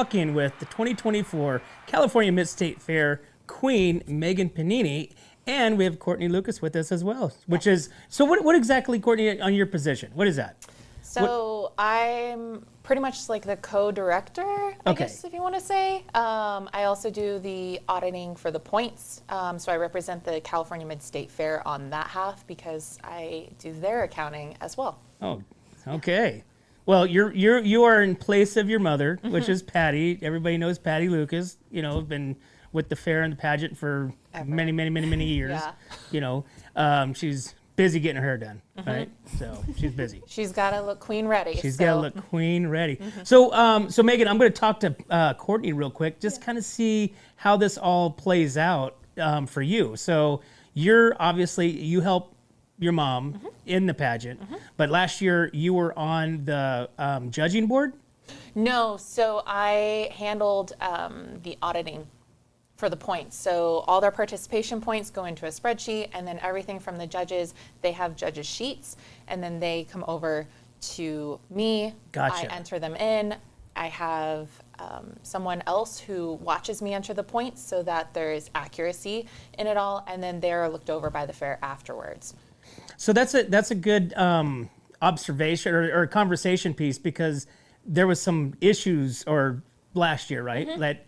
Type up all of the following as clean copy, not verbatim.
Talking with the 2024 California Mid-State Fair Queen, Megan Pagnini, and we have Courtney Lucas with us as well, which is, so what exactly, Courtney, on your position? What is that? So I'm pretty much like the co-director, I guess, if you want to say. I also do the auditing for the points. So I represent the California Mid-State Fair on that half because I do their accounting as well. Oh, okay. Well, you are in place of your mother, which is Patti. Everybody knows Patti Lucas. You know, been with the fair and the pageant for many years. Yeah. You know, she's busy getting her hair done, right? So she's busy. She's got to look queen ready. She's got to look queen ready. So, so Megan, I'm going to talk to Courtney real quick, just kind of see how this all plays out for you. So you're obviously, you help your mom in the pageant, but last year you were on the judging board? No, so I handled the auditing for the points. So all their participation points go into a spreadsheet, and then everything from the judges, they have judges' sheets, and then they come over to me. Gotcha. I enter them in. I have someone else who watches me enter the points so that there is accuracy in it all, and then they're looked over by the fair afterwards. So that's a good observation or conversation piece, because there was some issues last year, right? That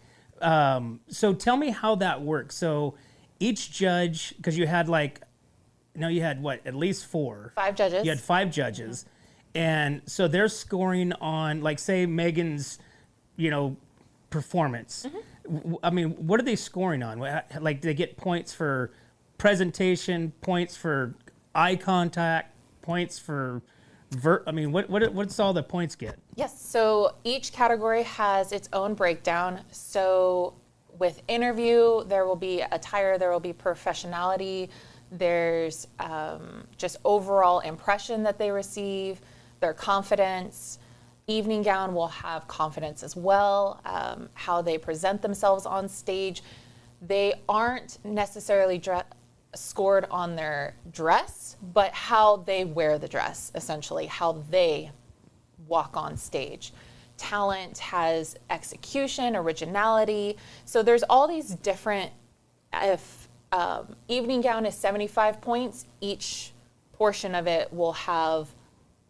so tell me how that works. So each judge, because you had you had what, at least 5 judges. You had 5 judges, and so they're scoring on, like, say Megan's, performance. I mean, what are they scoring on? Like, they get points for presentation, points for eye contact, points for what's all the points get? Yes, so each category has its own breakdown. So with interview, there will be attire, there will be professionality, there's just overall impression that they receive, their confidence. Evening gown will have confidence as well, how they present themselves on stage. They aren't necessarily scored on their dress, but how they wear the dress, essentially, how they walk on stage. Talent has execution, originality. So there's all these different, if evening gown is 75 points, each portion of it will have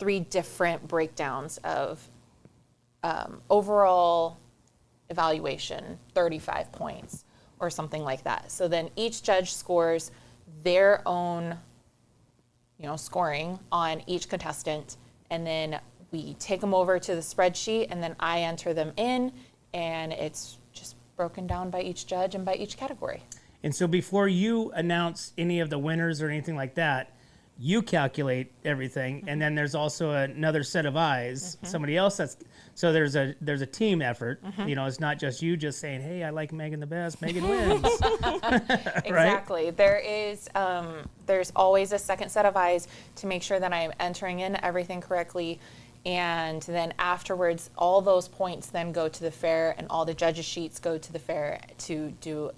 3 different breakdowns of overall evaluation, 35 points or something like that. So then each judge scores their own, scoring on each contestant, and then we take them over to the spreadsheet, and then I enter them in, and it's just broken down by each judge and by each category. And so before you announce any of the winners or anything like that, you calculate everything, and then there's also another set of eyes, somebody else so there's a team effort. It's not just you just saying, hey, I like Megan the best, Megan wins. Exactly. Right? There is there's always a second set of eyes to make sure that I'm entering in everything correctly, and then afterwards all those points then go to the fair, and all the judges' sheets go to the fair to do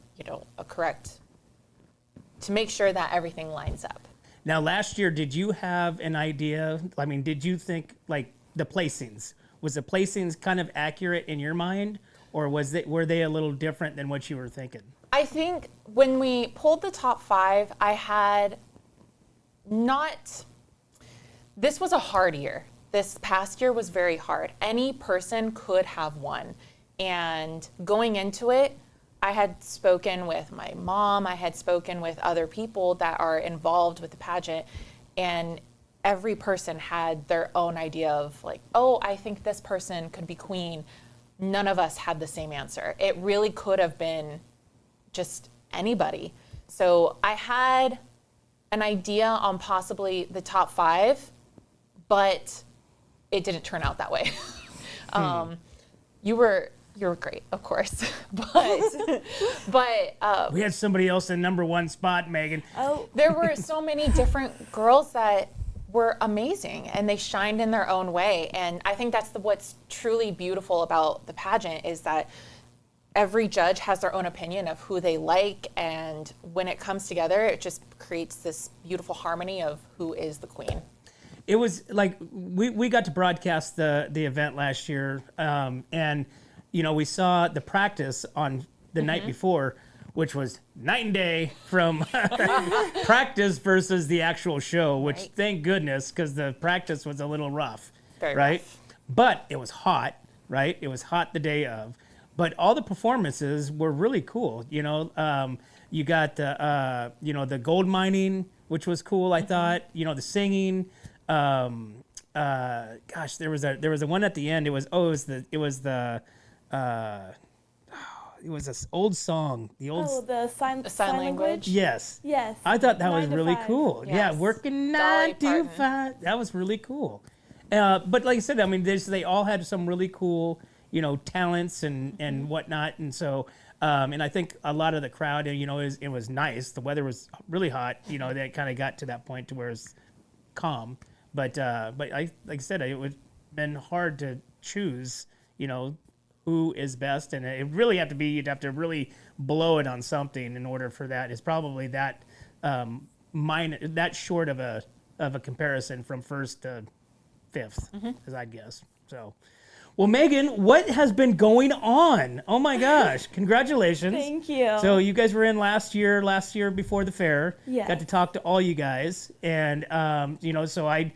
to make sure that everything lines up. Now, last year, did you have an idea? I mean, did you think, like, the placings? Was the placings kind of accurate in your mind, or were they a little different than what you were thinking? I think when we pulled the top 5, I had this was a hard year. This past year was very hard. Any person could have won. And going into it, I had spoken with my mom, I had spoken with other people that are involved with the pageant, and every person had their own idea of, like, oh, I think this person could be queen. None of us had the same answer. It really could have been just anybody. So I had an idea on possibly the top 5, but it didn't turn out that way. You were great, of course, but we had somebody else in #1 spot, Megan. Oh, there were so many different girls that were amazing, and they shined in their own way. And I think that's what's truly beautiful about the pageant, is that every judge has their own opinion of who they like, and when it comes together, it just creates this beautiful harmony of who is the queen. It was like we got to broadcast the event last year, and we saw the practice on the night before, which was night and day from practice versus the actual show, which thank goodness, because the practice was a little rough, Very right? rough. But it was hot, right? It was hot the day of. But all the performances were really cool. You got the gold mining, which was cool. I thought. The singing. Gosh, there was a one at the end. It was this old song. The sign language? Yes. Yes. I thought that was 9 to really 5. cool. Yeah, Yes. working Dolly 9 to Parton. 5. That was really cool. But like I said, I mean, they all had some really cool, talents and whatnot. And so, and I think a lot of the crowd, it was nice. The weather was really hot. That kind of got to that point to where it's calm. But like I said, it would have been hard to choose, who is best, and it really you'd have to really blow it on something in order for that. It's probably that that short of a comparison from first to fifth, as I guess. So, well, Megan, what has been going on? Oh my gosh, congratulations. Thank you. So you guys were in last year before the fair. Yes. Got to talk to all you guys, and so I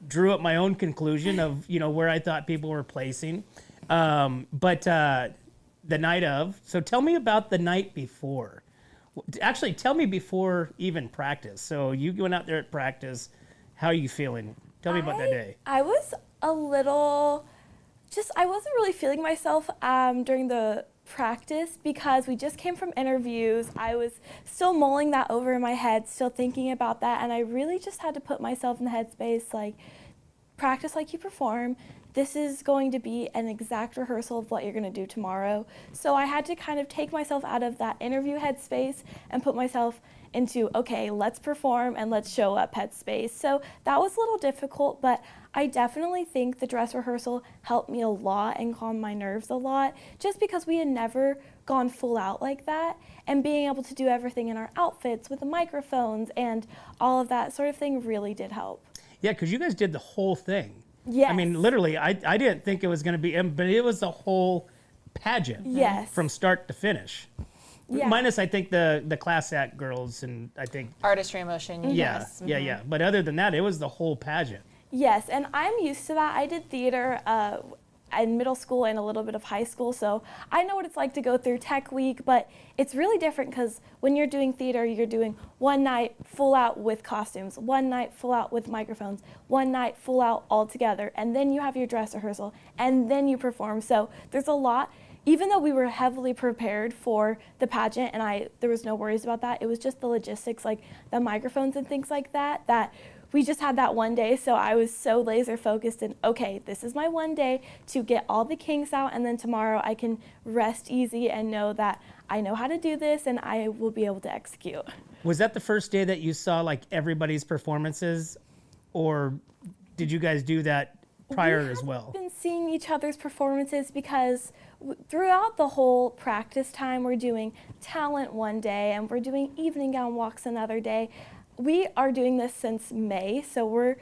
drew up my own conclusion of where I thought people were placing. But the night of, so tell me about the night before. Actually, tell me before even practice. So you went out there at practice. How are you feeling? Tell me about that day. I was a little, I wasn't really feeling myself during the practice because we just came from interviews. I was still mulling that over in my head, still thinking about that, and I really just had to put myself in the headspace, like, practice like you perform. This is going to be an exact rehearsal of what you're going to do tomorrow. So I had to kind of take myself out of that interview headspace and put myself into, okay, let's perform and let's show up headspace. So that was a little difficult, but I definitely think the dress rehearsal helped me a lot and calmed my nerves a lot, just because we had never gone full out like that, and being able to do everything in our outfits with the microphones and all of that sort of thing really did help. Yeah, because you guys did the whole thing. Yes. I mean, literally, I didn't think it was going to be, but it was the whole pageant. Yes. From start to finish. Yeah. Minus, I think, the class act girls and I think. Artistry in motion. Yeah, Yes. yeah. But other than that, it was the whole pageant. Yes, and I'm used to that. I did theater in middle school and a little bit of high school, so I know what it's like to go through tech week, but it's really different because when you're doing theater, you're doing one night full out with costumes, one night full out with microphones, one night full out all together, and then you have your dress rehearsal, and then you perform. So there's a lot. Even though we were heavily prepared for the pageant and there was no worries about that, it was just the logistics, like the microphones and things like that, that we just had that one day. So I was so laser focused and, okay, this is my one day to get all the kinks out, and then tomorrow I can rest easy and know that I know how to do this and I will be able to execute. Was that the first day that you saw like everybody's performances, or did you guys do that prior as well? We've been seeing each other's performances because throughout the whole practice time, we're doing talent one day and we're doing evening gown walks another day. We are doing this since May, so we're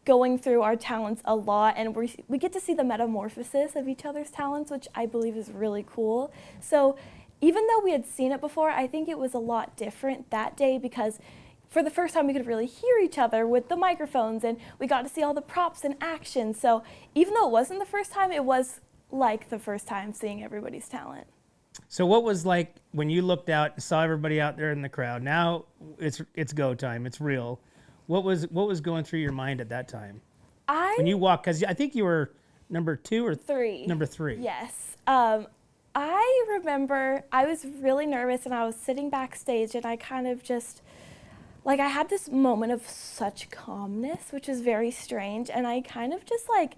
going through our talents a lot, and we get to see the metamorphosis of each other's talents, which I believe is really cool. So even though we had seen it before, I think it was a lot different that day because for the first time we could really hear each other with the microphones, and we got to see all the props in action. So even though it wasn't the first time, it was like the first time seeing everybody's talent. So what was like when you looked out and saw everybody out there in the crowd? Now it's go time. It's real. What was going through your mind at that time when you walked? Because I think you were number 2 or 3. Number 3. Yes. I remember I was really nervous and I was sitting backstage and I kind of just, like, I had this moment of such calmness, which is very strange, and I kind of just like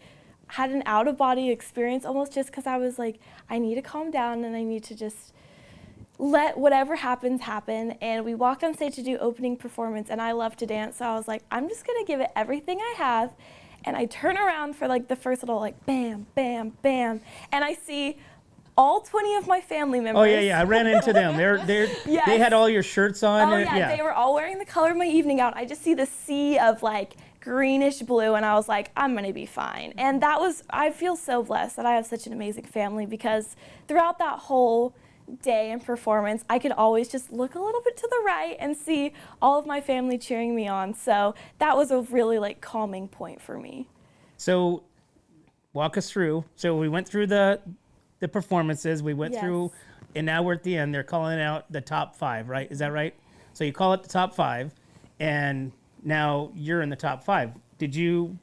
had an out-of-body experience almost, just because I was like, I need to calm down and I need to just let whatever happens happen. And we walked on stage to do opening performance, and I love to dance, so I was like, I'm just gonna give it everything I have. And I turn around for like the first little like bam, bam, bam, and I see all 20 of my family members. Oh yeah. I ran into them. They had all your shirts on. Oh yeah, they were all wearing the color of my evening gown. I just see the sea of like greenish blue, and I was like, I'm gonna be fine. And I feel so blessed that I have such an amazing family, because throughout that whole day and performance, I could always just look a little bit to the right and see all of my family cheering me on. So that was a really like calming point for me. So walk us through. So we went through the performances, we went Yes. through, and now we're at the end. They're calling out the top 5, right? Is that right? So you call it the top 5, and now you're in the top 5. Did you,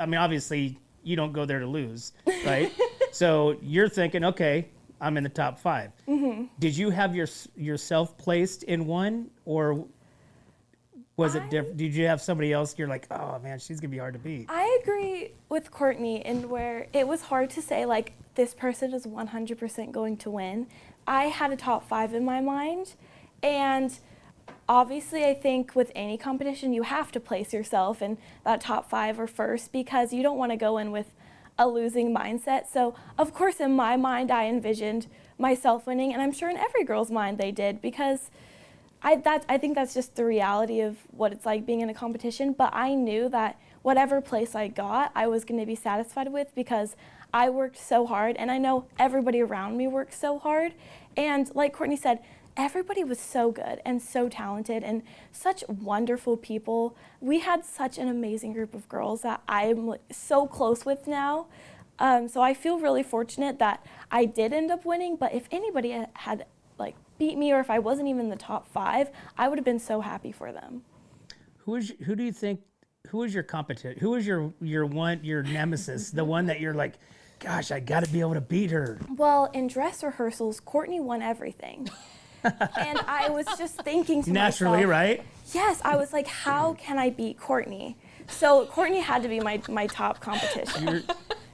I mean, obviously you don't go there to lose, right? So you're thinking, okay, I'm in the top 5. Mm-hmm. Did you have yourself placed in one, or was it different? Did you have somebody else? You're like, oh man, she's gonna be hard to beat. I agree with Courtney in where it was hard to say like this person is 100% going to win. I had a top 5 in my mind, and obviously I think with any competition you have to place yourself in that top 5 or first, because you don't want to go in with a losing mindset. So of course in my mind I envisioned myself winning, and I'm sure in every girl's mind they did, because I think that's just the reality of what it's like being in a competition. But I knew that whatever place I got, I was going to be satisfied with, because I worked so hard, and I know everybody around me worked so hard. And like Courtney said, everybody was so good and so talented and such wonderful people. We had such an amazing group of girls that I'm so close with now. So I feel really fortunate that I did end up winning. But if anybody had like beat me, or if I wasn't even in the top 5, I would have been so happy for them. Who do you think? Who is your competition? Who is your nemesis? The one that you're like, gosh, I got to be able to beat her. Well, in dress rehearsals, Courtney won everything. And I was just thinking to Naturally, myself, right? yes, I was like, how can I beat Courtney? So Courtney had to be my top competition.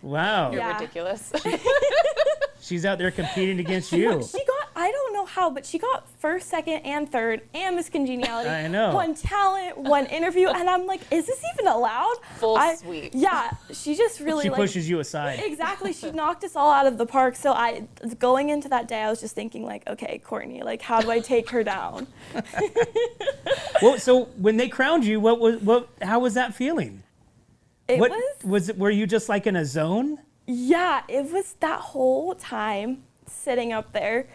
Wow. You're Yeah. ridiculous. She's out there competing against you. She got, I don't know how, but she got first, second, and third, and Miss Congeniality. I know. One talent, one interview, and I'm like, is this even allowed? Full sweep. Yeah, she just really She like, pushes you aside. exactly. She knocked us all out of the park. So going into that day, I was just thinking like, okay, Courtney, like, how do I take her down? Well, so when they crowned you, how was that feeling? It Were you just like in a zone? Yeah, it was that whole time sitting up there.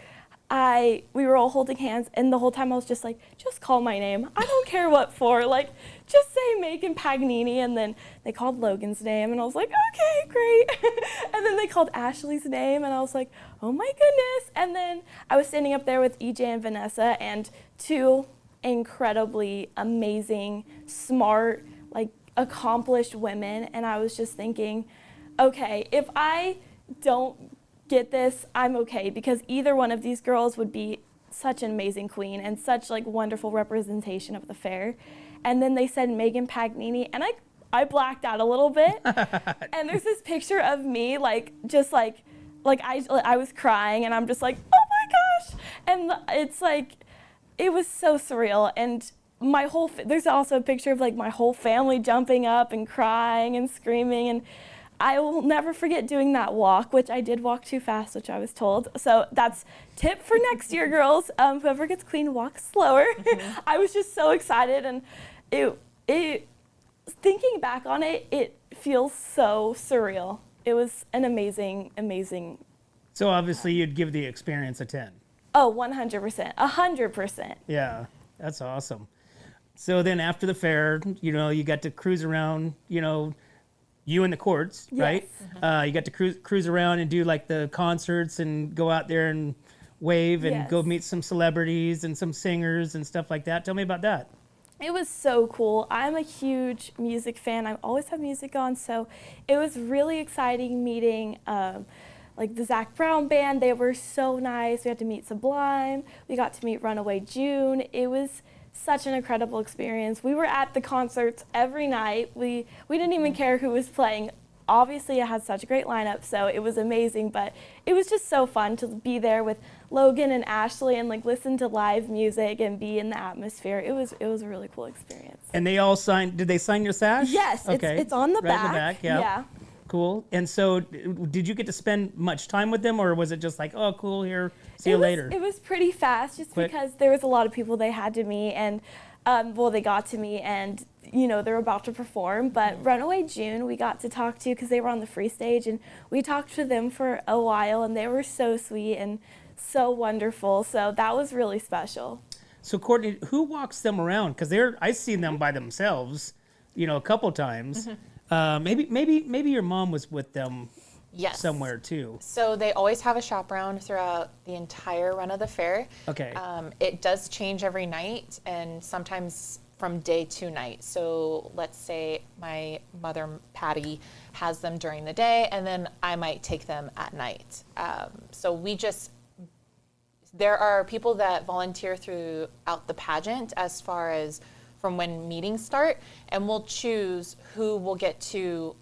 We were all holding hands, and the whole time I was just like, just call my name. I don't care what for. Like, just say Megan Pagnini. And then they called Logan's name, and I was like, okay, great. And then they called Ashley's name, and I was like, oh my goodness. And then I was standing up there with EJ and Vanessa, and 2 incredibly amazing, smart, like accomplished women. And I was just thinking, okay, if I don't get this, I'm okay, because either one of these girls would be such an amazing queen and such like wonderful representation of the fair. And then they said Megan Pagnini, and I blacked out a little bit. And there's this picture of me like just like I was crying, and I'm just like, oh my gosh. And it's like, it was so surreal. And there's also a picture of like my whole family jumping up and crying and screaming. And I will never forget doing that walk, which I did walk too fast, which I was told. So that's tip for next year, girls. Whoever gets queen, walk slower. Mm-hmm. I was just so excited, and it thinking back on it, it feels so surreal. It was an amazing, amazing. So obviously you'd give the experience a 10. Oh, 100%, 100%. Yeah, that's awesome. So then after the fair, you got to cruise around, you in the courts, Yes. right? You got to cruise around and do like the concerts and go out there and wave and Yes. go meet some celebrities and some singers and stuff like that. Tell me about that. It was so cool. I'm a huge music fan. I always have music on, so it was really exciting meeting like the Zach Brown band. They were so nice. We had to meet Sublime. We got to meet Runaway June. It was such an incredible experience. We were at the concerts every night. We didn't even care who was playing. Obviously, it had such a great lineup, so it was amazing, but it was just so fun to be there with Logan and Ashley and like listen to live music and be in the atmosphere. It was a really cool experience. And they all signed, did they sign your sash? Yes, Okay. it's on the right back. in the back, yeah. Yeah. Cool. And so did you get to spend much time with them, or was it just like, oh, cool, here, see you later? It was pretty fast, just Quick. because there was a lot of people they had to meet, and they got to meet, and they're about to perform. But Runaway June, we got to talk to because they were on the free stage, and we talked to them for a while, and they were so sweet and so wonderful. So that was really special. So Courtney, who walks them around? Because I've seen them by themselves, a couple times. Maybe your mom was with them. Yes. Somewhere too. So they always have a chaperone throughout the entire run of the fair. Okay. It does change every night and sometimes from day to night. So let's say my mother, Patty, has them during the day and then I might take them at night. There are people that volunteer throughout the pageant as far as from when meetings start, and we'll choose who will get to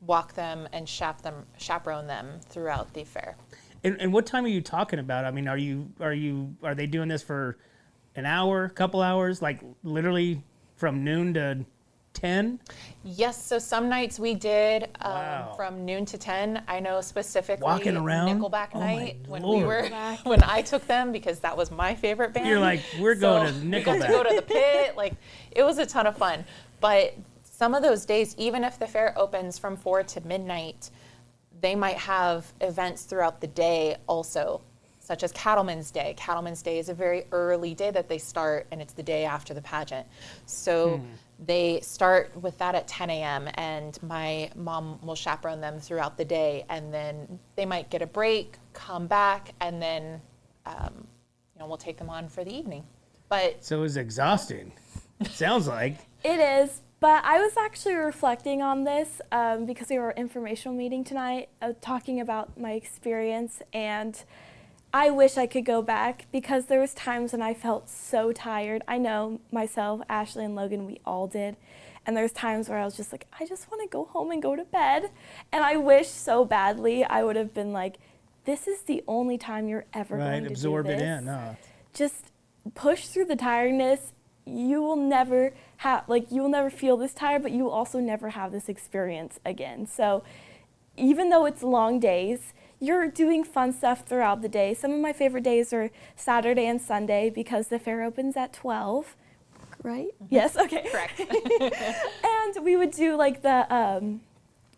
walk them and chaperone them throughout the fair. And what time are you talking about? I mean, are they doing this for an hour, couple hours, like literally from noon to 10? Yes, so some nights we did Wow. from noon to 10. I know specifically Walking around? Nickelback Oh my night when Lord. when I took them because that was my favorite band. You're like, we're going to We got Nickelback. to go to the pit. Like, it was a ton of fun. But some of those days, even if the fair opens from 4 to midnight, they might have events throughout the day also, such as Cattleman's Day. Cattleman's Day is a very early day that they start, and it's the day after the pageant. So they start with that at 10 a.m., and my mom will chaperone them throughout the day, and then they might get a break, come back, and then we'll take them on for the evening. But So it was exhausting. Sounds like. It is, but I was actually reflecting on this because we were at informational meeting tonight, talking about my experience, and I wish I could go back because there was times when I felt so tired. I know myself, Ashley, and Logan, we all did. And there's times where I was just like, I just want to go home and go to bed. And I wish so badly I would have been like, this is the only time you're ever going to Absorb do it this. in. Huh? Just push through the tiredness. You will never feel this tired, but you will also never have this experience again. So even though it's long days, you're doing fun stuff throughout the day. Some of my favorite days are Saturday and Sunday because the fair opens at 12, right? Yes, okay. correct. And we would do like the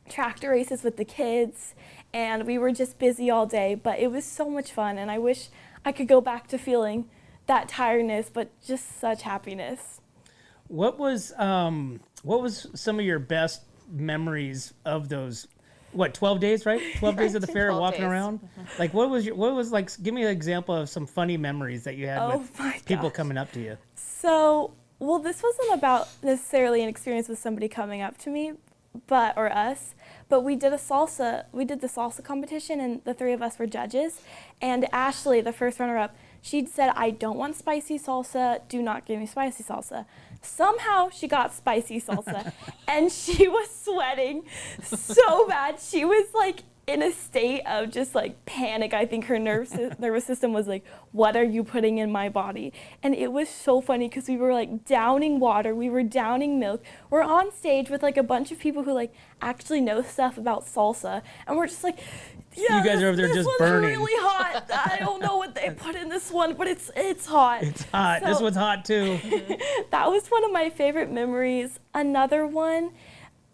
tractor races with the kids, and we were just busy all day, but it was so much fun, and I wish I could go back to feeling that tiredness, but just such happiness. What was some of your best memories of those? What, 12 days, right? 12 days of the fair, 12 walking days. around. Like, what was like? Give me an example of some funny memories that you had Oh with my people gosh. coming up to you. So, well, this wasn't about necessarily an experience with somebody coming up to me, but we did the salsa competition, and the three of us were judges. And Ashley, the first runner-up, she said, I don't want spicy salsa, do not give me spicy salsa. Somehow she got spicy salsa, and she was sweating so bad. She was like in a state of just like panic. I think her nervous system was like, what are you putting in my body? And it was so funny because we were like downing water, we were downing milk. We're on stage with like a bunch of people who like actually know stuff about salsa, and we're just like, yeah, You guys are over there this just one's burning. really hot. I don't know what they put in this one, but it's hot. It's hot. This So- one's hot too. That was one of my favorite memories. Another one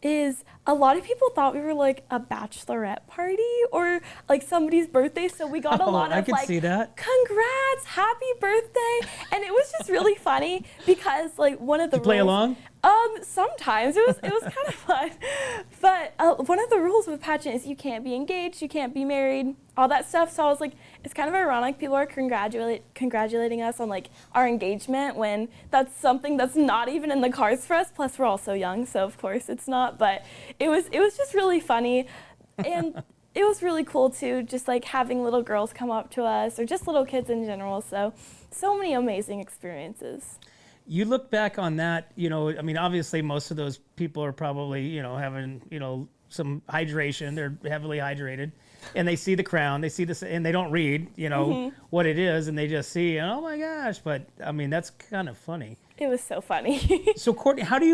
is a lot of people thought we were like a bachelorette party or like somebody's birthday, so we got a Oh, lot I of could like, see that. congrats, happy birthday, and it was just really funny because like one of the Did you play rules- along? Sometimes it was kind of fun, but one of the rules with pageant is you can't be engaged, you can't be married, all that stuff. So I was like, it's kind of ironic people are congratulating us on like our engagement when that's something that's not even in the cards for us. Plus we're all so young, so of course it's not. But it was just really funny, and it was really cool too, just like having little girls come up to us or just little kids in general. So many amazing experiences. You look back on that, I mean, obviously most of those people are probably, having, some hydration. They're heavily hydrated, and they see the crown, they see this, and they don't read, what it is, and they just see, oh my gosh. But I mean, that's kind of funny. It was so funny. So Courtney, how do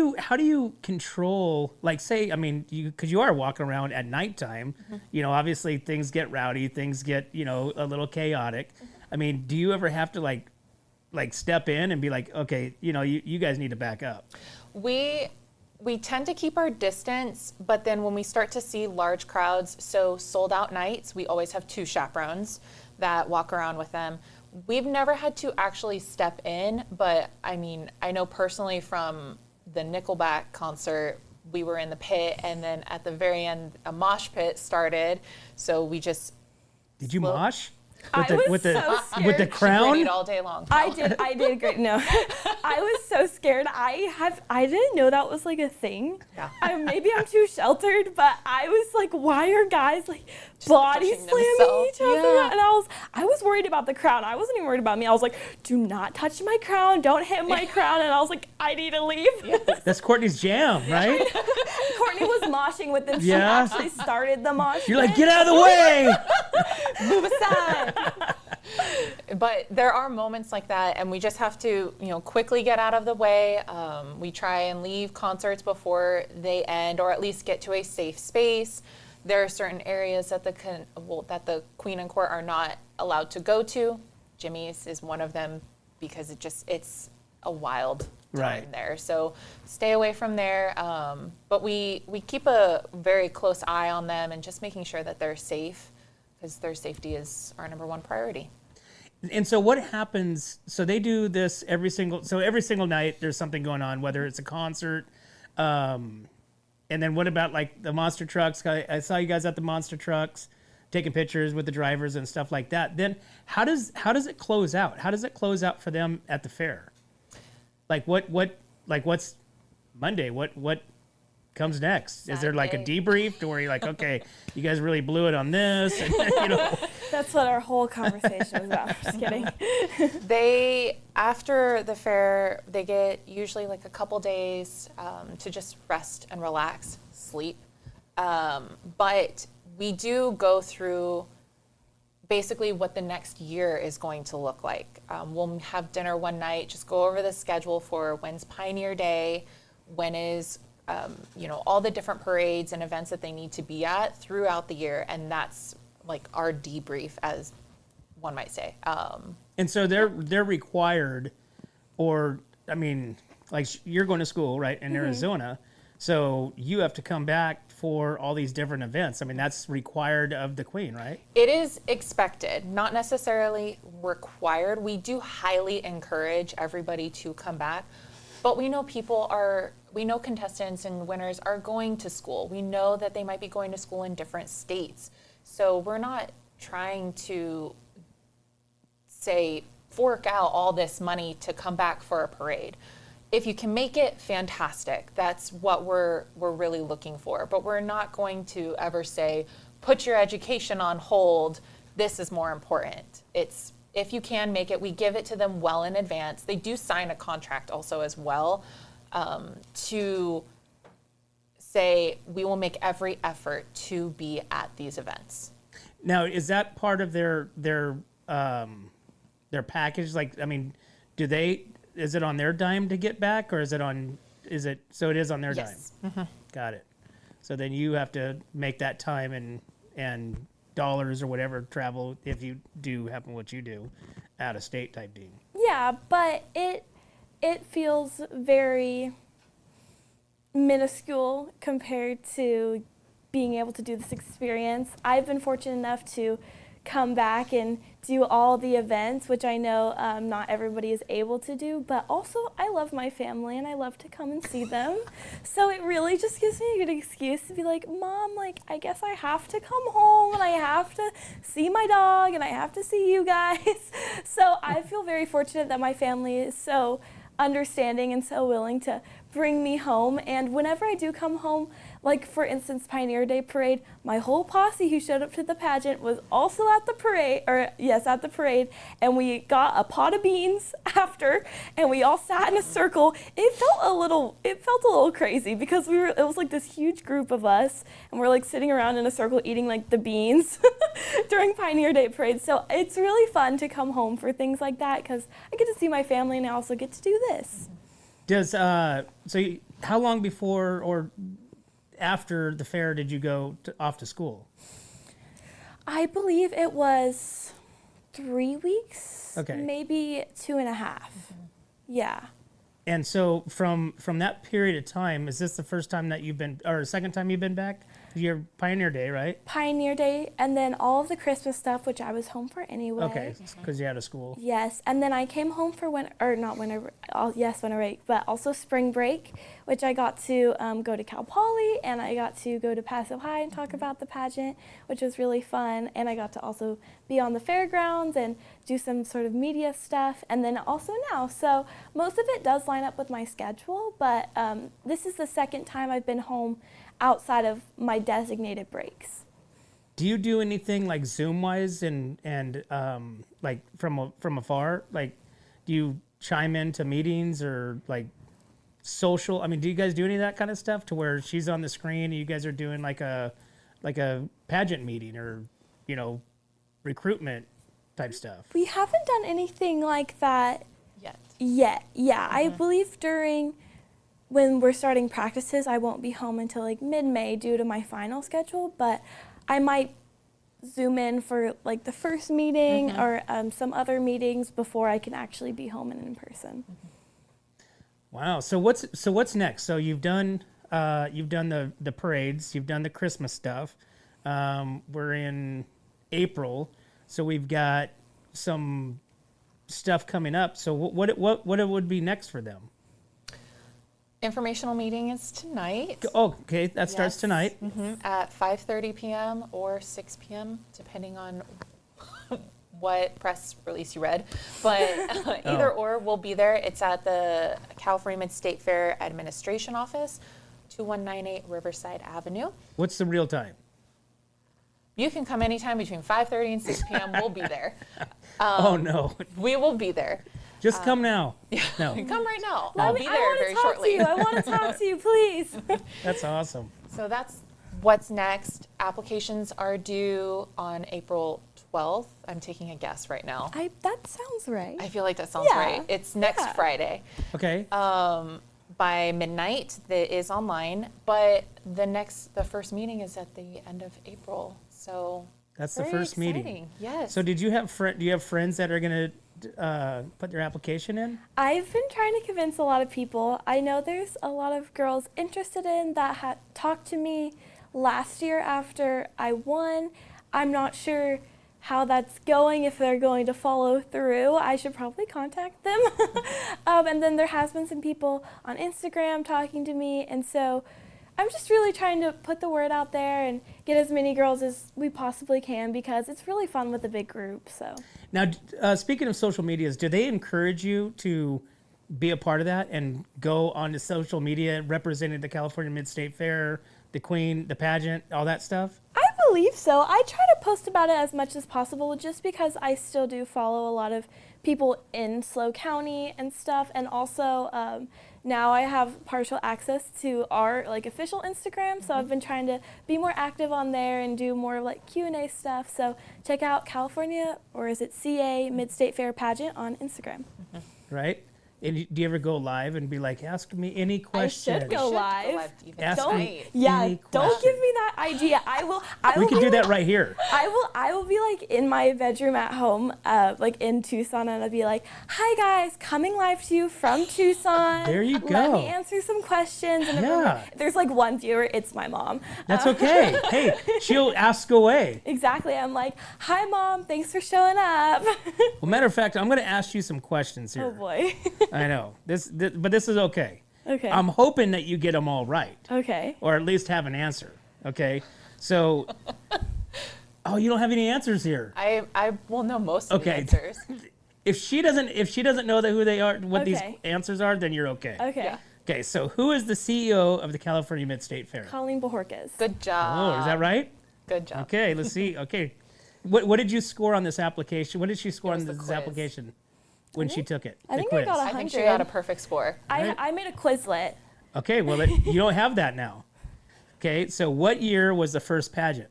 you control, like, say, I mean, because you are walking around at nighttime, obviously things get rowdy, things get, a little chaotic. I mean, do you ever have to like step in and be like, okay, you guys need to back up? We We tend to keep our distance, but then when we start to see large crowds, so sold out nights, we always have 2 chaperones that walk around with them. We've never had to actually step in, but I mean, I know personally from the Nickelback concert, we were in the pit, and then at the very end, a mosh pit started. So we just. Did you mosh? I was so scared. With the crown? She grittied all day long. I did great. No, I was so scared. I didn't know that was like a thing. Yeah. Maybe I'm too sheltered, but I was like, why are guys like just body touching slamming themselves. each other? Yeah. And I was worried about the crown. I wasn't even worried about me. I was like, do not touch my crown. Don't hit my crown. And I was like, I need to leave. Yes. That's Courtney's jam, right? Courtney was moshing with them. She Yeah. actually started the mosh. You're like, get out of the way. Move aside. But there are moments like that, and we just have to, quickly get out of the way. We try and leave concerts before they end, or at least get to a safe space. There are certain areas that that the Queen and Court are not allowed to go to. Jimmy's is one of them because it's a wild time there. So stay away from there. But we keep a very close eye on them and just making sure that they're safe, because their safety is our number one priority. And so what happens, so they do this every single night there's something going on, whether it's a concert, and then what about like the monster trucks? I saw you guys at the monster trucks taking pictures with the drivers and stuff like that. Then how does it close out? How does it close out for them at the fair? Like what's Monday? What comes next? Is there like a debrief to where you're like, okay, you guys really blew it on this? And, That's what our whole conversation was about. Just kidding. After the fair, they get usually like a couple days to just rest and relax, sleep. But we do go through basically what the next year is going to look like. We'll have dinner one night, just go over the schedule for when's Pioneer Day, when is all the different parades and events that they need to be at throughout the year, and that's like our debrief, as one might say. And so they're required, or I mean, like you're going to school, right, in Arizona, so you have to come back for all these different events. I mean, that's required of the Queen, right? It is expected, not necessarily required. We do highly encourage everybody to come back, but we know contestants and winners are going to school. We know that they might be going to school in different states. So we're not trying to say, fork out all this money to come back for a parade. If you can make it, fantastic. That's what we're really looking for. But we're not going to ever say, put your education on hold. This is more important. It's, if you can make it, we give it to them well in advance. They do sign a contract also as well, to say we will make every effort to be at these events. Now, is that part of their package? Like, I mean, is it on their dime to get back, or so it is on their Yes. dime? Mm-hmm. Got it. So then you have to make that time and dollars or whatever travel, if you do happen what you do, out of state type deal. Yeah, but it feels very minuscule compared to being able to do this experience. I've been fortunate enough to come back and do all the events, which I know not everybody is able to do, but also I love my family and I love to come and see them. So it really just gives me a good excuse to be like, Mom, like, I guess I have to come home and I have to see my dog and I have to see you guys. So I feel very fortunate that my family is so understanding and so willing to bring me home. And whenever I do come home, like for instance, Pioneer Day Parade, my whole posse who showed up to the pageant was also at the parade, at the parade, and we got a pot of beans after, and we all sat in a circle. It felt a little crazy because it was like this huge group of us, and we're like sitting around in a circle eating like the beans during Pioneer Day Parade. So it's really fun to come home for things like that because I get to see my family and I also get to do this. How long before or after the fair did you go off to school? I believe it was 3 weeks, okay, maybe 2.5. Yeah. And so from that period of time, is this the first time that you've been, or second time you've been back? Your Pioneer Day, right? Pioneer Day, and then all of the Christmas stuff, which I was home for anyway. Okay, because you're out of school. Yes, and then I came home for winter break, but also spring break, which I got to go to Cal Poly, and I got to go to Paso High and talk about the pageant, which was really fun, and I got to also be on the fairgrounds and do some sort of media stuff, and then also now. So most of it does line up with my schedule, but this is the second time I've been home outside of my designated breaks. Do you do anything like Zoom-wise and like from afar? Like, do you chime into meetings or like social? I mean, do you guys do any of that kind of stuff to where she's on the screen and you guys are doing like a pageant meeting or, you know, recruitment type stuff? We haven't done anything like that yet. Yeah, I believe when we're starting practices, I won't be home until like mid-May due to my final schedule, but I might Zoom in for like the first meeting or some other meetings before I can actually be home and in person. Wow. So what's next? So you've done the parades, you've done the Christmas stuff. We're in April, so we've got some stuff coming up. So what would be next for them? Informational meeting is tonight. Oh, okay. That starts tonight. At 5:30 p.m. or 6 p.m., depending on what press release you read. But either or, we'll be there. It's at the California Mid-State Fair Administration Office, 2198 Riverside Avenue. What's the real time? You can come anytime between 5:30 and 6 p.m. We'll be there. Oh, no. We will be there. Just come now. No. Come right now. I I'll be there very shortly. I want to talk to you, please. That's awesome. So that's what's next. Applications are due on April 12th. I'm taking a guess right now. That sounds right. I feel like that sounds right. It's next Friday. Okay. By midnight, that is online, but the first meeting is at the end of April. So that's the very first meeting. exciting. Yes. So do you have friends that are going to put their application in? I've been trying to convince a lot of people. I know there's a lot of girls interested in that had talked to me last year after I won. I'm not sure how that's going, if they're going to follow through. I should probably contact them. And then there has been some people on Instagram talking to me, and so I'm just really trying to put the word out there and get as many girls as we possibly can because it's really fun with a big group. So now, speaking of social medias, do they encourage you to be a part of that and go onto social media representing the California Mid-State Fair, the Queen, the pageant, all that stuff? I believe so. I try to post about it as much as possible just because I still do follow a lot of people in SLO County and stuff, and also now I have partial access to our official Instagram, so I've been trying to be more active on there and do more Q&A stuff. So check out California, or is it CA Mid-State Fair Pageant on Instagram. Right? And do you ever go live and be like, ask me any question? I should go live. Ask me Yeah, any don't question. give me that idea. I will We can be do that right here. I will be in my bedroom at home, in Tucson, and I'll be like, "Hi guys, coming live to you from Tucson. There you go. Let me answer some questions." And if there's one viewer, it's my mom. That's okay. Hey, she'll ask away. Exactly. I'm like, "Hi mom, thanks for showing up." Well, matter of fact, I'm going to ask you some questions here. Oh boy. I know but this is okay. Okay. I'm hoping that you get them all right. Okay. Or at least have an answer. Okay. So, oh, you don't have any answers here. I will know most of the answers. If she doesn't know who they are, what these Okay. answers are, then you're okay. Okay. Yeah. Okay. So, who is the CEO of the California Mid-State Fair? Colleen Bojorquez. Good job. Oh, is that right? Good job. Okay. Let's see. Okay. What did you score on this application? What did she score on the this quiz. application when she took it? I the think quiz. I got I think she got a perfect score. I made a Quizlet. Okay. Well, you don't have that now. Okay. So, what year was the first pageant?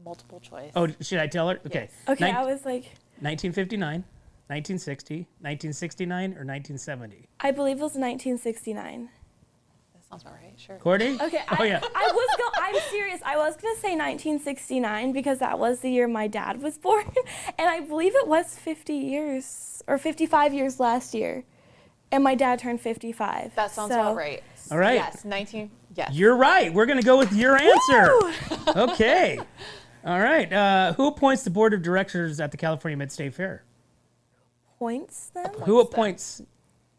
Multiple choice. Oh, should I tell her? Okay. Yes. Okay, I was 1959, 1960, 1969, or 1970? I believe it was 1969. That sounds about right. Sure. Courtney? Okay, Oh, yeah. I'm serious. I was going to say 1969 because that was the year my dad was born. And I believe it was 50 years or 55 years last year. and my dad turned 55. That sounds so- about right. All right. Yes, 19. Yes. You're right. We're going to go with your answer. Okay. All right. Who appoints the board of directors at the California Mid-State Fair? Points them? Who appoints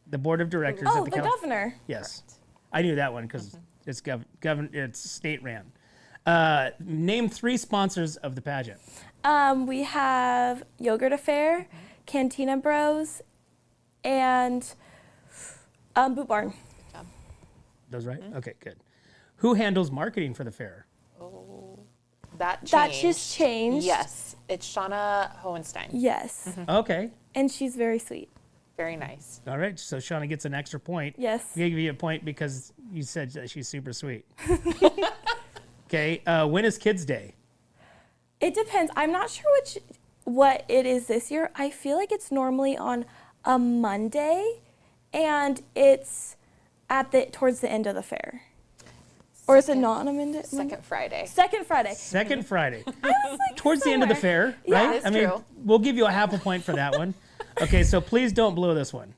the board of directors Oh, at the the governor. Yes. I knew that one because it's it's state ran. Name 3 sponsors of the pageant. We have Yogurt Affair, Cantina Bros, and Boot Barn. Those right? Okay, good. Who handles marketing for the fair? That changed. That just changed. Yes. It's Shauna Hohenstein. Yes. Okay. And she's very sweet. Very nice. All right. So Shauna gets an extra point. Yes. I'm gonna give you a point because you said that she's super sweet. Okay. When is Kids Day? It depends. I'm not sure what it is this year. I feel like it's normally on a Monday, and it's towards the end of the fair. Or is it not on a Monday? Second Friday. Second Friday. Second Friday. I was like, Towards the end of the somewhere. fair, Yeah, right? it's I mean, true. we'll give you a half a point for that one. Okay, so please don't blow this one.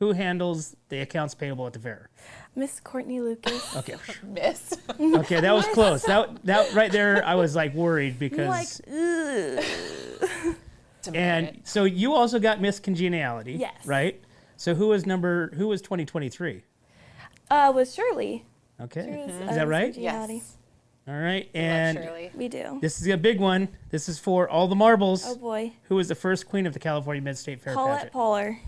Who handles the accounts payable at the fair? Miss Courtney Lucas. Okay. Miss. Okay, that was close. That right there, I was like worried I'm because. like, ugh. And so you also got Miss Congeniality. Yes. Right. So who was 2023? Was Shirley. Okay. She was, Is that Miss right? Congeniality. Yes. All right. Love And Shirley. We do. this is a big one. This is for all the marbles. Oh boy. Who was the first queen of the California Mid-State Fair Paulette pageant? Poller.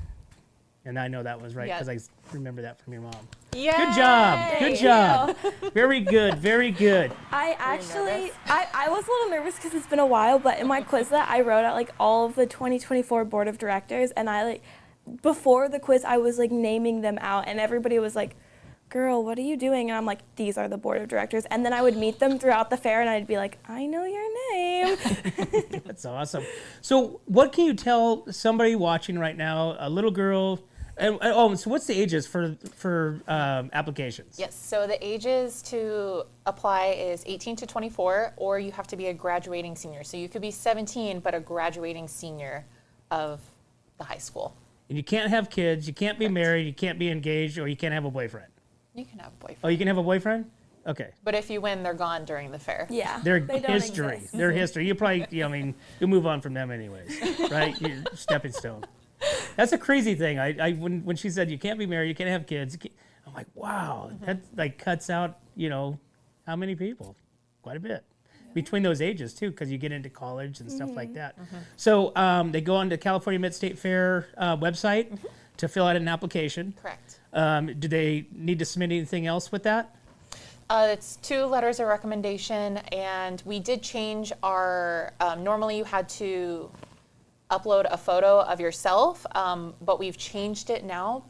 And I know that was right Yeah. because I remember that from your mom. Yay! Good job. Good job. Very good. Very good. I actually, nervous? I was a little nervous because it's been a while, but in my Quizlet, I wrote out like all of the 2024 board of directors, and before the quiz, I was like naming them out, and everybody was like, girl, what are you doing? And I'm like, these are the board of directors. And then I would meet them throughout the fair, and I'd be like, I know your name. That's awesome. So what can you tell somebody watching right now, a little girl, so what's the ages for applications? Yes, so the ages to apply is 18 to 24, or you have to be a graduating senior. So you could be 17, but a graduating senior of the high school. And you can't have kids, you can't be married, you can't be engaged, or you can't have a boyfriend. You can have a boyfriend. Oh, you can have a boyfriend? Okay. But if you win, they're gone during the fair. Yeah. They're they don't history. exist. They're history. You probably, you'll move on from them anyways, right? You're stepping stone. That's a crazy thing. When she said you can't be married, you can't have kids, I'm like, wow, that like cuts out, how many people? Quite a bit. Between those ages too, because you get into college and stuff like that. So they go on to California Mid-State Fair website to fill out an application. Correct. Do they need to submit anything else with that? It's 2 letters of recommendation, and we did change our, normally you had to upload a photo of yourself, but we've changed it now.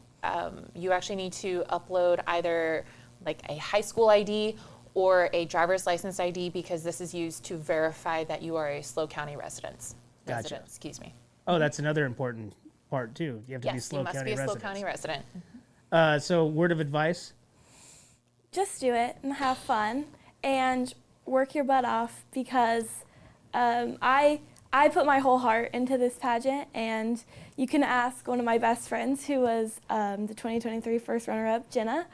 You actually need to upload either like a high school ID or a driver's license ID, because this is used to verify that you are a SLO County resident. Gotcha. Excuse me. Oh, that's another important part too. You have to be Yes, SLO you must County be a SLO residents. County resident. So word of advice? Just do it and have fun and work your butt off, because I put my whole heart into this pageant, and you can ask one of my best friends who was the 2023 first runner-up, Jenna.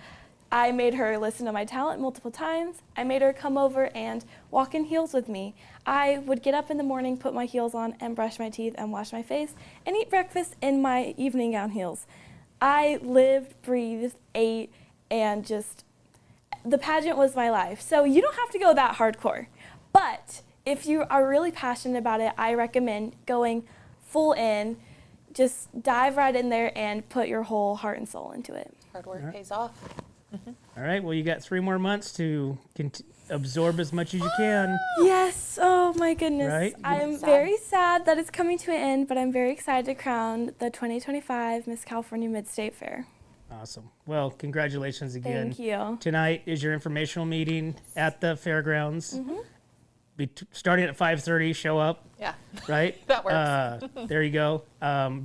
I made her listen to my talent multiple times. I made her come over and walk in heels with me. I would get up in the morning, put my heels on, and brush my teeth and wash my face and eat breakfast in my evening gown heels. I lived, breathed, ate, and the pageant was my life. So you don't have to go that hardcore. But if you are really passionate about it, I recommend going full in. Just dive right in there and put your whole heart and soul into it. Hard work pays off. All right. Well, you got 3 more months to absorb as much as you can. Yes, oh my goodness. Right? I am Sad. very sad that it's coming to an end, but I'm very excited to crown the 2025 Miss California Mid-State Fair. Awesome. Well, congratulations again. Thank you. Tonight is your informational meeting at the fairgrounds. Starting at 5:30. Show up. Yeah. Right. That works. There you go.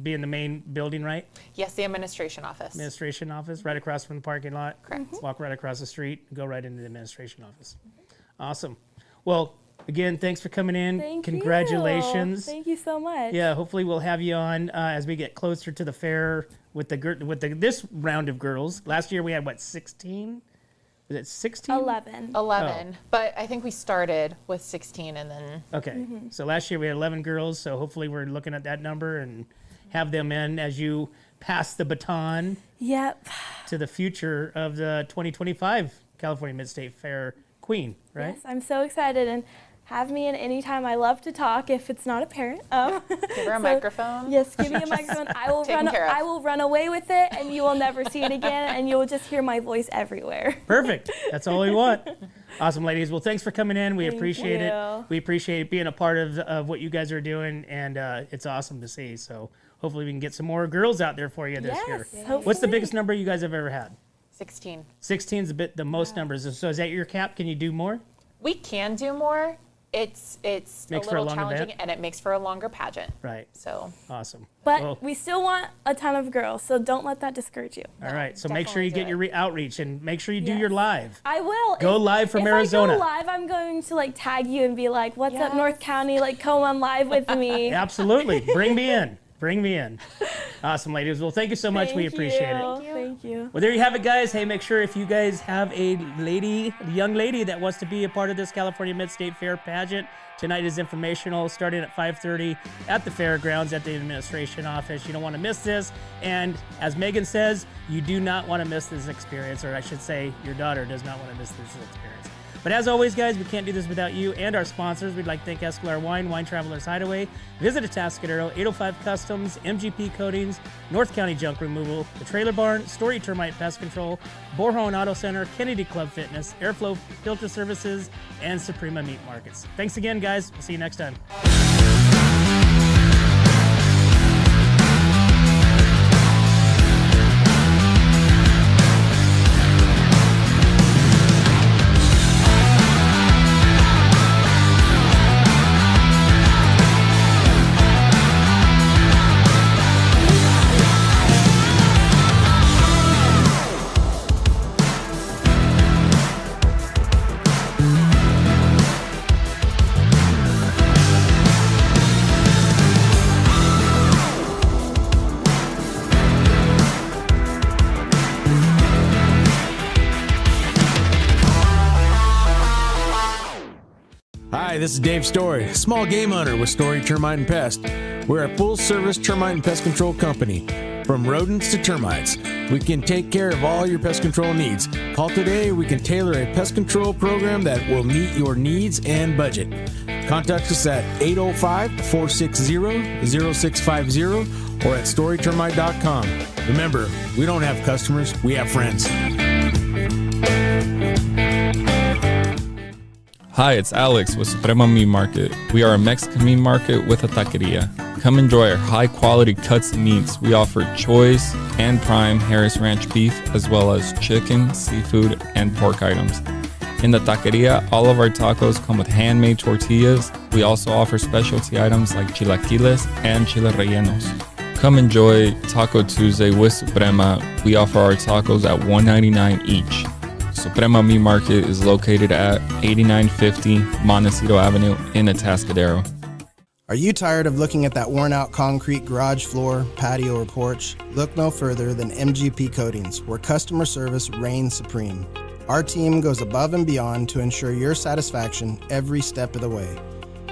Be in the main building, right? Yes, the administration office. Administration office, right across from the parking lot. Correct. Walk right across the street, go right into the administration office. Awesome. Well, again, thanks for coming in. Thank Congratulations. you. Thank you so much. Yeah, hopefully we'll have you on as we get closer to the fair with this round of girls. Last year we had, what, 16? Was it 16? 11. 11, but I think we started with 16 and then. Okay, so last year we had 11 girls, so hopefully we're looking at that number and have them in as you pass the baton Yep. to the future of the 2025 California Mid-State Fair Queen, right? Yes, I'm so excited, and have me in anytime. I love to talk if it's not apparent. Give her a microphone. Yes, give me a microphone. I will Taken care of. I will run away with it, and you will never see it again, and you will just hear my voice everywhere. Perfect. That's all we want. Awesome, ladies. Well, thanks for coming in. We Thank appreciate it. you. We appreciate being a part of what you guys are doing, and it's awesome to see. So hopefully we can get some more girls out there for you this year. Yes, What's the hopefully. biggest number you guys have ever had? 16. 16 is the most numbers. So is that your cap? Can you do more? We can do more. It's Makes a for a little longer challenging, event? and it makes for a longer pageant. Right. So Awesome. But Well, we still want a ton of girls, so don't let that discourage you. all right. So make sure you definitely get do your outreach and make sure you do Yes. your live. I will. Go live from Arizona. If I go live, I'm going to like tag you and be like, "What's up, Yes. North County? Like, come on live with me." Absolutely. Bring me in. Bring me in. Awesome, ladies. Well, thank you so much. We appreciate it. Thank you. Well, there you have it, guys. Hey, make sure if you guys have a young lady that wants to be a part of this California Mid-State Fair pageant, tonight is informational starting at 5:30 at the fairgrounds at the administration office. You don't want to miss this. And as Megan says, you do not want to miss this experience, or I should say your daughter does not want to miss this experience. But as always, guys, we can't do this without you and our sponsors. We'd like to thank Escalar Wine, Wine Travelers Hideaway, Visit Atascadero, 805 Customs, MGP Coatings, North County Junk Removal, The Trailer Barn, Story Termite Pest Control, Borhone Auto Center, Kennedy Club Fitness, Airflow Filter Services, and Suprema Meat Markets. Thanks again, guys. We'll see you next time. Hi, this is Dave Story, small game hunter with Story Termite and Pest. We're a full-service termite and pest control company. From rodents to termites, we can take care of all your pest control needs. Call today, we can tailor a pest control program that will meet your needs and budget. Contact us at 805-460-0650 or at storytermite.com. Remember, we don't have customers, we have friends. Hi, it's Alex with Suprema Meat Market. We are a Mexican meat market with a taqueria. Come enjoy our high-quality cuts and meats. We offer choice and prime Harris Ranch beef, as well as chicken, seafood, and pork items. In the taqueria, all of our tacos come with handmade tortillas. We also offer specialty items like chilaquiles and chile rellenos. Come enjoy Taco Tuesday with Suprema. We offer our tacos at $1.99 each. Suprema Meat Market is located at 8950 Montecito Avenue in Atascadero. Are you tired of looking at that worn-out concrete garage floor, patio, or porch? Look no further than MGP Coatings, where customer service reigns supreme. Our team goes above and beyond to ensure your satisfaction every step of the way.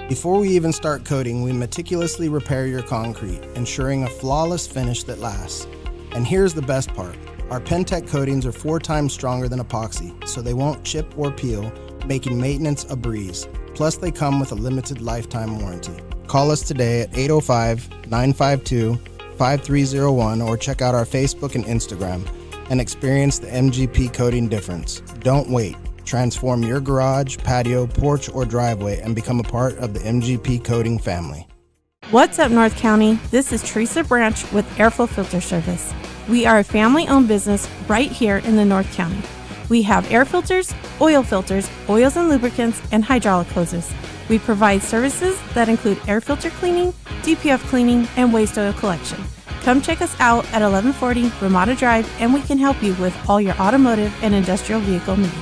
Before we even start coating, we meticulously repair your concrete, ensuring a flawless finish that lasts. And here's the best part. Our Pentec coatings are 4 times stronger than epoxy, so they won't chip or peel, making maintenance a breeze. Plus, they come with a limited lifetime warranty. Call us today at 805-952-5301 or check out our Facebook and Instagram and experience the MGP coating difference. Don't wait. Transform your garage, patio, porch, or driveway and become a part of the MGP coating family. What's up, North County? This is Teresa Branch with Airflow Filter Service. We are a family-owned business right here in the North County. We have air filters, oils and lubricants, and hydraulic hoses. We provide services that include air filter cleaning, DPF cleaning, and waste oil collection. Come check us out at 1140 Ramada Drive, and we can help you with all your automotive and industrial vehicle needs.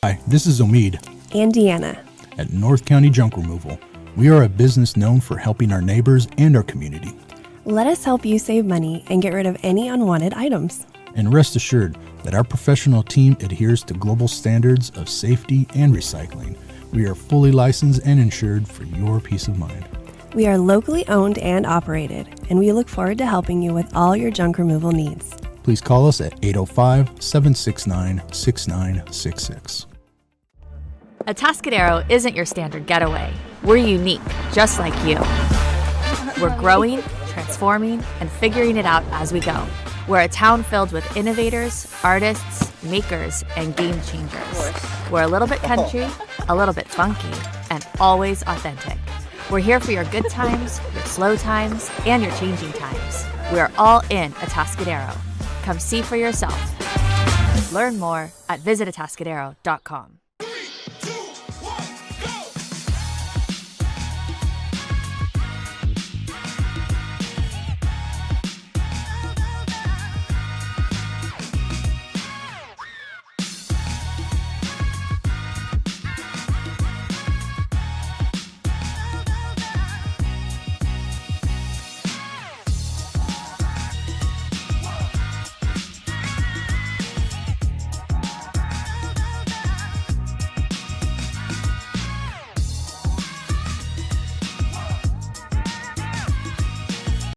Hi, this is Omid And Deanna. at North County Junk Removal. We are a business known for helping our neighbors and our community. Let us help you save money and get rid of any unwanted items. And rest assured that our professional team adheres to global standards of safety and recycling. We are fully licensed and insured for your peace of mind. We are locally owned and operated, and we look forward to helping you with all your junk removal needs. Please call us at 805-769-6966. Atascadero isn't your standard getaway. We're unique, just like you. We're growing, transforming, and figuring it out as we go. We're a town filled with innovators, artists, makers, and game changers. We're a little bit country, a little bit funky, and always authentic. We're here for your good times, your slow times, and your changing times. We're all in Atascadero. Come see for yourself. Learn more at visitatascadero.com.